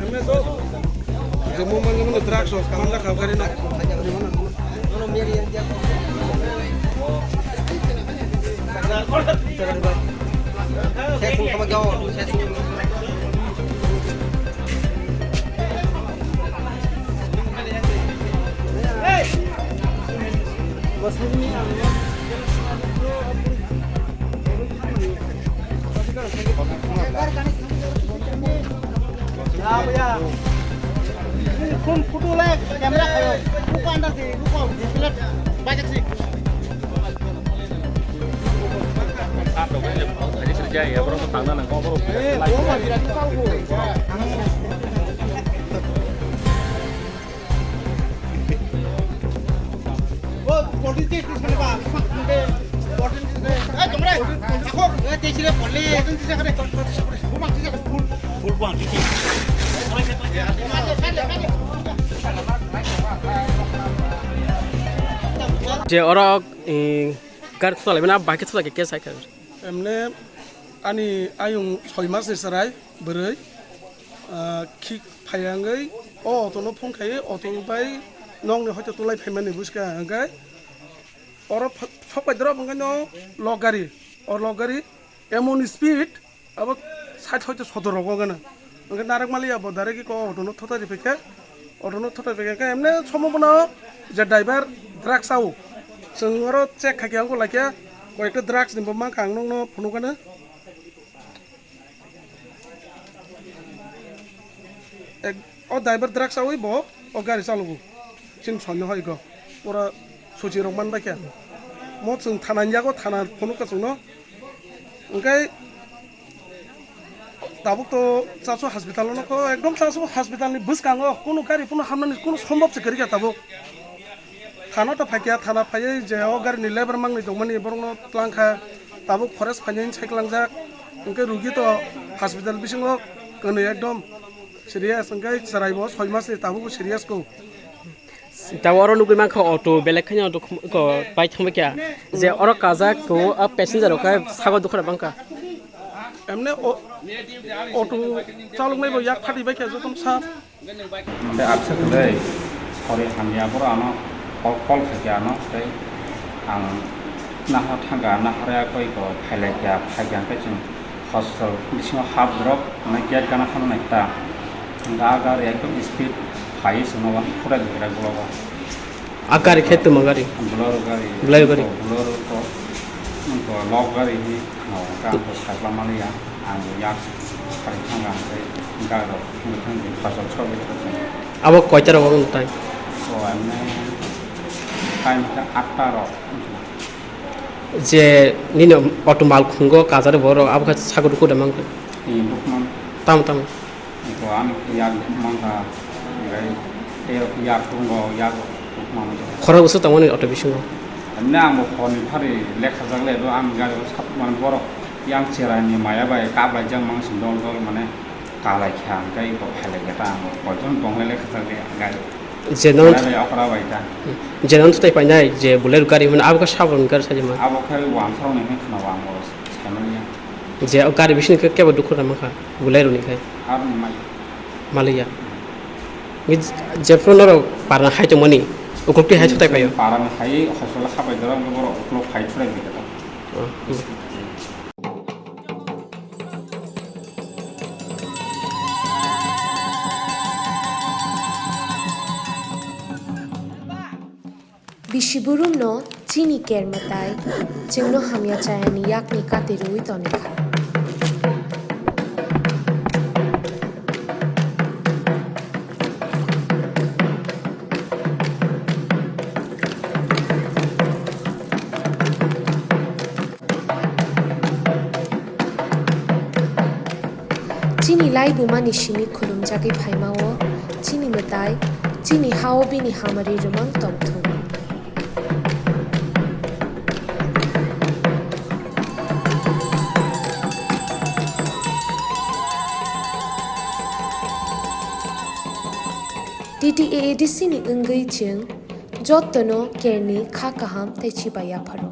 Emne to jemu mangi drugs of kamanda khabari na. Saya pun sama gaul, saya pun. Hey, bos ini. Ya, ya. Kung putulek kamera kayo. Lupa anda sih, lupa. Display banyak sih. Ini kerja ya, bro, tangan nang kau Gua tidak tahu. Oh, politik di sana Pak. Jomre. Aku teachile poli. Full quantity. যে ওরা গাড়ি চলাবে না বাইকে চলাকে কে cycle Emne ani ayung 6 mas ni sarai beureuy ki phayangai auto no phongkai auto bai nong ni hoyto tulai phaimani buska angkai oro phapai dro bangkai no logari or logari emon speed abo 60 hoyto 17 rogana angkai narak mali abo dare ki ko auto no thotari peke auto no thotari peke emne somobona je driver drugs au जों oro check khaki angko laikya কয়েকটা drugs নিব মা কাং নং phone কানে এক ও driver drugs আউই ব ও গাড়ি চালাবো চিন সন্দেহ হয় গো ওরা সুচি রকমান বাইকা ম जों থানানি যাগো থানা ফোন কাছং ন ওংকাই দাবুক তো চাচু হসপিটাল ন কো একদম চাচু হসপিটালনি বুসকাঙো কোনো গাড়ি কোনো হামনানি কোনো সম্ভব সে করিকা দাবুক थाना तो फाइकिया थाना फाइयै जे ओ गारिनि लेबार मांनि दंमानि बरंनो tlangkha ताबुक फरेस्ट फाइनायनि साइक्लांजाक ओंके रुगि तो हस्पिटाल बिसिङो गनै एकदम सिरियास ओंके सराइबो 6 मासनि ताबुक सिरियास को তাও ওরা নুগুই মাংখ অটো বেলেগ খানি অটো কো বাইক থামবে কিয়া যে ওরা কাজা কো আ প্যাসেঞ্জার ওকা সাগো দুখরা বাংকা এমনে অটো চালক নাইবো ইয়াক ফাটি বাইকা যতন সাপ তে আপসে দে সরি হামিয়া বড় আনো call খাইয়াनो tai ang naha thanga nahara koi ko phailaiya phaiyan ka chung hostel bising half drop na gate kana khana naita ga gar ekdom speed phai sunowa pura gira goloba আকার ক্ষেত্রে মগারি blur gari ko log gari ni no ka ko sakla maliya ang yak phai thanga tai ga ro thang ni phasal chobi ka আবার কয়টার ওরন time so amne time ta 8ta ro যে নিনো auto মাল খুঙ্গো কাজারে বড় আবকা সাগর Coda monk i bukman তাম তাম ko am yak mangka gai te yak tungo yak bukman খরা বছর তামনি auto বিসঙ্গ amne ang mo khoni phari lekha jagle do am gari sap man boro yang cherani maya bai ka bai jang mang sin dol dol mane kalai khang kai ko phale gata mo ko jon tongle lekha jagle gari যে নন bai akra bai ta যে নন তাই পাই নাই যে বুলের গাড়ি মানে আবকা সাবরন গার সাজে মা abo khai wang thau ne khna wang mo samania যে গাড়ি বিসনি কে কেবা দুখরা মাখা বুলের নি খাই ar mai মালিয়া যে ফ্রনর পারনা হাইতো মনি ওকটি হাইতো তাই পাইও parang hai hosol khabai dorang boro uklok hai thrai bi ta Bishiburum no chini kermatai chingno hamya chayani yakni katirui tonika chini lai bumani shimi khulum jagi phaimao chini matai chini hao bini hamari rumang tongthu TTAADC ni ungei ching jottono kerni kha kaham te chibaya pharo